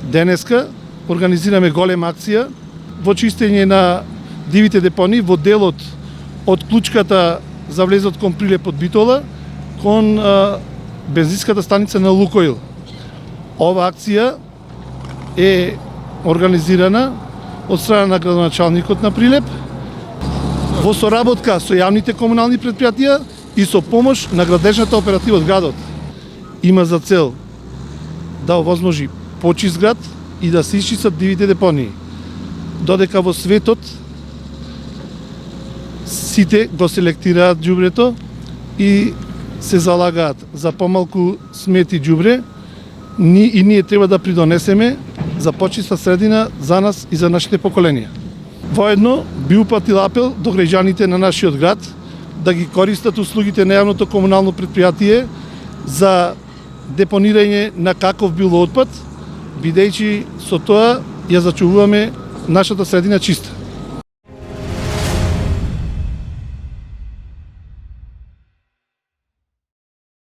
Денеска организираме голема акција во чистење на дивите депонии во делот од клучката за влезот кон Прилеп од Битола кон бензинската станица на Лукоил. Ова акција е организирана од страна на градоначалникот на Прилеп во соработка со јавните комунални претпријатија и со помош на градежната оператива од градот. Има за цел да овозможи почист град и да се исчистат дивите депонии. Додека во светот сите го селектираат ѓубрето и се залагаат за помалку смети ѓубре, и ние треба да придонесеме за почиста средина за нас и за нашите поколенија. Воедно би упатил апел до граѓаните на нашиот град да ги користат услугите на јавното комунално претпријатие за депонирање на каков било отпад, бидејќи со тоа ја зачувуваме нашата средина чиста.